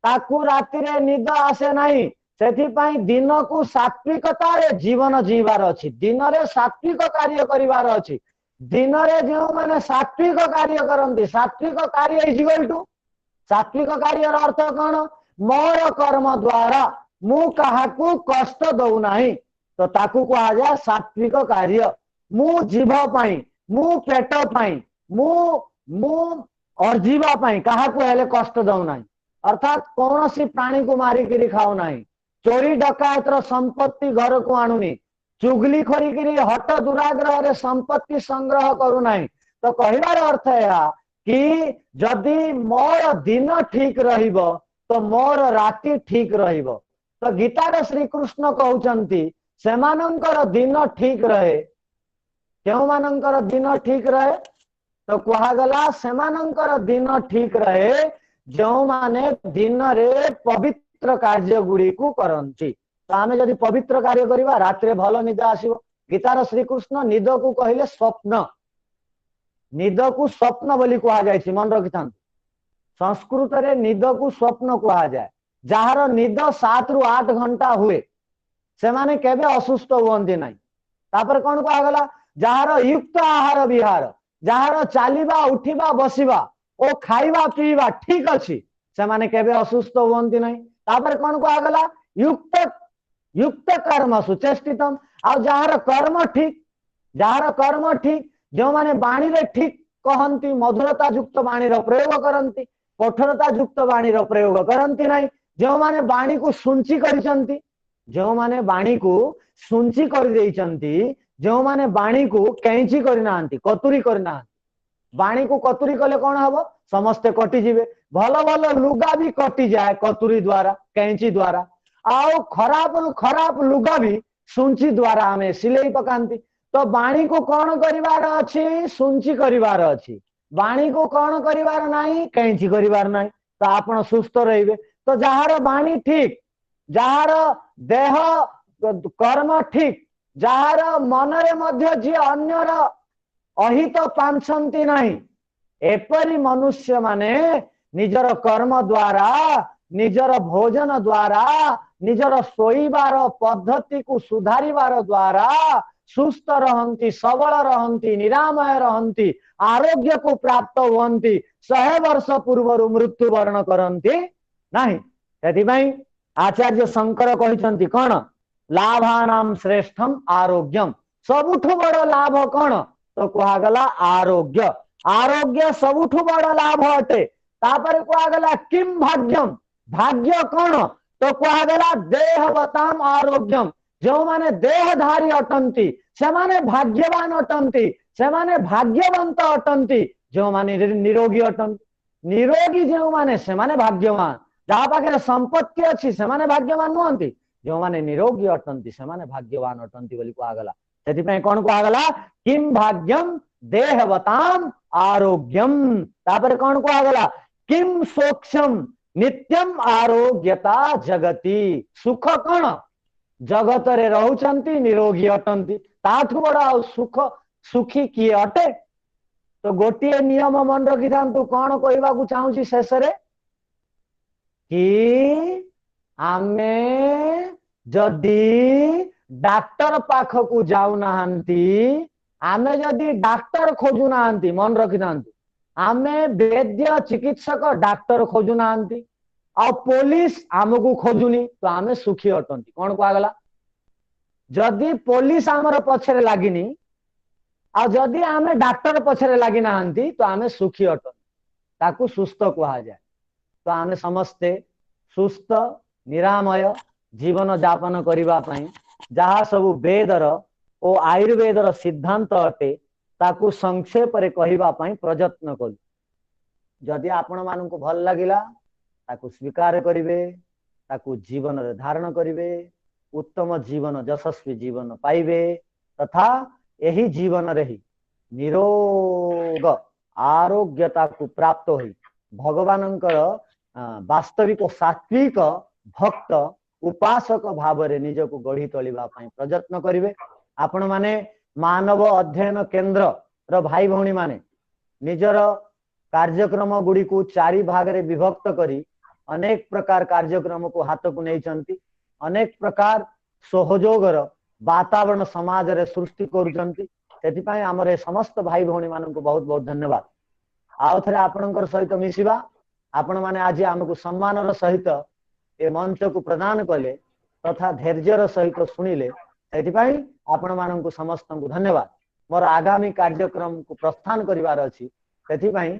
ताकू राति रे निद आसे नहीं। सेथिपाई दिन को सात्विकता रे जीवन जीवार अछि, दिन रे सात्विक कार्य करिवार अछि। दिन रे जो माने सात्विक कार्य करंती, सात्विक कार्य इज इक्वल टू सात्विक कार्य अर्थ कौन? मोर कर्म द्वारा मु काहाकू कष्ट दउ नाही, तो ताकू कहा जाए सात्विक कार्य। मु जीव पाई, मु पेट पाई, मु अर्जीवा पाई काहाकू हेले कष्ट दउ नाही, अर्थात कौन सी प्राणी को मारिकिरी खाऊ नाही, चोरी डकायतर संपत्ति घर को आणुनी, चुगली खरिकिरी हट दुराग्रह रे संपत्ति संग्रह करू नाही। तो कहिबार अर्थ है कि जदि मोर दिन ठीक रहिबो तो मोर राति ठीक रहिबो। तो गीतार श्री कृष्ण कहउचंती सेमानंकर दिन ठीक रहे। क्यों मानंकर दिन ठीक रहे? तो कहा गला सेमानंकर दिन ठीक रहे जो माने दिन रे पवित्र कार्य गुड़ी को करंती। तो आमे जदि पवित्र कार्य करिबा रात रे भलो निद आसीबो। गीतार श्री कृष्ण निद को कहिले स्वप्न, निद को स्वप्न बोली कहा जाए, मन रखि था। संस्कृत रे निद को स्वप्न कहा जाए। जार निद 7 रु 8 घंटा हुए से माने केबे असुस्थ हुअंती नहीं। तापर कौन कहा गला? जार युक्त आहार विहार, जार चालिबा उठिबा बसिबा ओ खाइबा पीबा ठीक अछि से माने केबे असुस्थ हुअंती नहीं। तापर कौन कहा गला? युक्त कर्म सुचेष्टितम। आ जार कर्म ठीक, जार कर्म ठीक, जो माने बाणी रे ठीक कहंती, मधुरता युक्त बाणी रो प्रयोग करंती, कठोरता युक्त बाणी रो प्रयोग करंती नहीं। जो माने बाणी को सुंची करिसंती, जो माने बाणी को सुंची कर देइचंती, जो माने बाणी को कैंची करनांती, कतुरी करनांती। बाणी को कतुरी कले कौन हबो? समस्ते कटि जिवे। भलो भलो लुगा भी कटि जाए कतुरी द्वारा, कैंची द्वारा। आउ खराब खराब लुगा भी सुंची द्वारा हमें सिलाई पकांती। तो बाणी को कौन करिवार अछि? सुंची करिवार अछि। बाणी को कौन करिवार नाही? कैंची करिवार नाही। तो आपण सुस्थ रहिबे। तो जहार बाणी ठीक, जहार देह कर्म ठीक, जहार मन रे मध्य जे अन्यर अहित पांचंती नहीं, एपरी मनुष्य माने निजर कर्म द्वारा, निजर भोजन द्वारा, निजर सोईबार पद्धति को सुधारिबार द्वारा सुस्थ रहंती, सबल रहंती, निरामय रहंती, आरोग्य को प्राप्त हुअंती, 100 वर्ष पूर्व मृत्यु वर्ण करंती नहीं। सेथिबाई आचार्य शंकर कहिसंती कौन? लाभानाम श्रेष्ठम आरोग्यम। सबुठु बड़ लाभ कौन? तो कहा गला आरोग्य। आरोग्य सबुठु बड़ लाभ अटे। तापर कहा गला किम भाग्यम, भाग्य कौन? तो कहा गला देहवताम आरोग्यम। जो माने देहधारी अटंती से माने भाग्यवान अटंती, से माने भाग्यवंत अटंती, जो माने निरोगी अटंती। निरोगी जो माने से माने भाग्यवान, जहाँ पाखे संपत्ति अच्छी से माने भाग्यवान नुहंती, जो माने निरोगी अटंती से माने भाग्यवान अटंती बोली कहा गला। सेथिपई कौन कहा गला? किम भाग्यम देहवताम आरोग्यम। तापर कौन कहा गला? किम सोक्षम नित्यम आरोग्यता जगति। सुख कौन? जगत रे रहउचंती निरोगी अटंती, ताठु बड़ा सुख सुखी किए अटे? तो गोटे नियम मन रखि थांतु। कौन कहबा को चाहूची शेष रे? कि आमे जदि डाक्टर पाख को जाऊ नाहंती, आमे जदि डाक्टर खोजु नाहंती, मन रखि थांतु, आमे वैद्य चिकित्सक डाक्टर खोजु नाहंती और पुलिस आमको खोजुनी, तो आमे सुखी अटंती। कौन कहा गला? जदि पुलिस आमर पछरे लागिनी आ जदि आमे डाक्टर पछरे लागी नाहंती तो आमे सुखी अटंती, ताकू सुस्थ कहा जाए। तो आमे समस्ते सुस्थ निरामय जीवन यापन करिबा पई जहा सबु वेदर ओ आयुर्वेदर सिद्धांत अटे ताकू संक्षेप रे कहिबा पई प्रयत्न करू। जदि आपण मानकु भल लागिला ताकू स्वीकार करिवे, ताकू जीवन रे धारण करिवे, उत्तम जीवन यशस्वी जीवन पाइबे, तथा यही जीवन रे ही निरोग आरोग्यता को प्राप्त हो भगवान वास्तविक सात्विक भक्त उपासक भाव में निज को गढ़ी तोलिबा पई प्रयत्न करिवे। आपण माने मानव अध्ययन केंद्र रो भाई भौणी माने निजर कार्यक्रम गुड़ी को 4 भाग रे विभक्त करी अनेक प्रकार कार्यक्रम को हाथ को नहीं चंती, अनेक प्रकार सहयोगर वातावरण समाज रे सृष्टि करूचंती। सेतिपई हमरे समस्त भाई भौणी मानन को बहुत बहुत धन्यवाद। आउ थरे आपनकर सहित मिसिबा आपण माने आज हमको सम्मानर सहित ए मंच को प्रदान कले तथा धैर्यर सहित सुनिले सेतिपई आपण मानन को समस्त को धन्यवाद। मोर आगामी कार्यक्रम को प्रस्थान करिवार अछि सेतिपई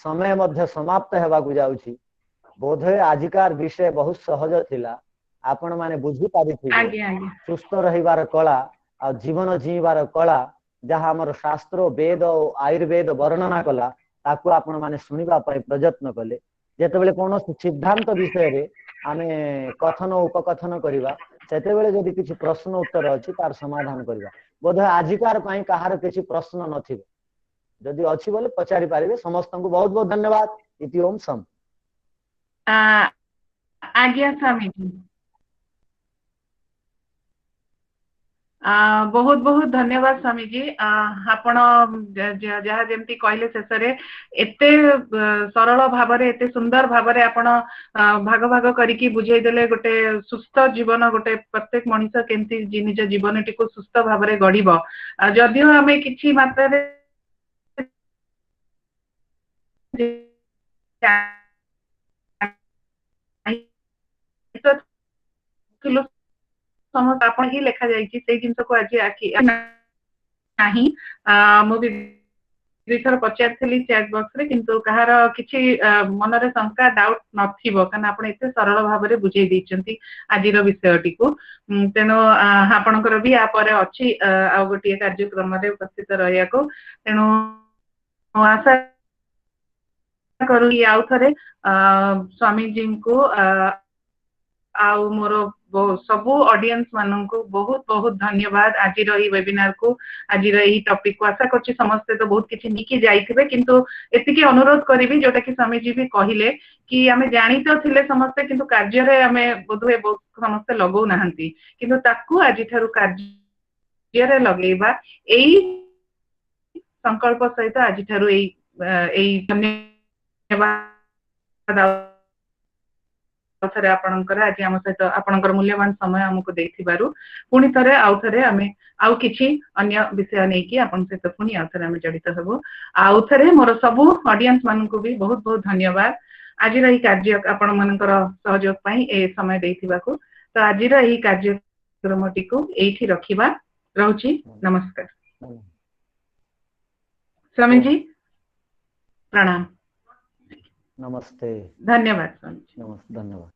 समय मध्य समाप्त हेबा को जाउछि। बोधे आजिकार विषय बहुत सहज थिला, आपण माने बुझी पारिथिबे सुस्थ रहिबार कला आ जीवन जीवार कला जहाँ हमर शास्त्र वेद और आयुर्वेद वर्णना कला ताकू आपण माने सुनिबा पई प्रयत्न कले। जेतेबेले कोनोसी सिद्धांत विषय रे आमे कथन उपकथन करिबा सेतेबेले जदि किछि प्रश्न उत्तर अछि तार समाधान करिबा। बोधे आजिकार पई कहार किछि प्रश्न नथिबे, जदि अछि बोले पचारि पारिबे। समस्त को बहुत बहुत धन्यवाद। इति ओम सम। आज्ञा स्वामी जी बहुत बहुत धन्यवाद स्वामी जी। आपण जहाँ जमती कहले शेषे एते सरल भाव एते सुंदर भाव आपण भाग भाग करिकी बुझाई देले गोटे सुस्थ जीवन गोटे प्रत्येक मनुष्य केमती निज जीवन टी सुस्थ भाव गढ़। जदिओ आम कि मात्रा समस्त आपण ही लेखा जाइए से जिनस को आज आखि नहीं मुझे दुईथर पचारि चैट बॉक्स रे किंतु कहार किछि मनरे शंका डाउट नथिबो कारण आपण एते सरल भाव में बुझाई दैछंती आजिर विषयटी को। तेणु आपणकर भी आ परे अछि आ गोटे कार्यक्रम रे उपस्थित रहिया को। तेणु आशा करू आउ थरे स्वामी जी को आउ मोर सबू ऑडियंस मानन को बहुत बहुत धन्यवाद। आज वेबिनार को आज टॉपिक को आशा करछि समस्ते तो बहुत किछि निकी जाइथिबे किंतु एतिकी अनुरोध करिवि जोटा कि स्वामी जी भी कहिले कि आमे जानि तो थिले समस्ते किंतु कार्य रे आमे बोधवे बहुत समस्ते लगौ नाहंती किंतु ताकू आज थारु कार्य रे लगेबा एई संकल्प सहित आज थारु एई धन्यवाद थे आपणकर आज आम सहित आपणकर मूल्यवान समय आमको देथिबारु पुणी थरे आउ थरे आमे आउ किछि अन्य विषय नै कि आपन सहित पुणी आउ थरे आमे जड़ित हेबो। आउ थरे मोर सबु ऑडियंस मानन को भी बहुत बहुत धन्यवाद आज रही कार्य आपण मानकर सहयोग पई ए समय देथिबाकू। तो आज रही कार्यक्रमटी को एठी रखिबा रहउची। नमस्कार स्वामी जी प्रणाम। नमस्ते। धन्यवाद स्वामी जी। नमस्ते धन्यवाद।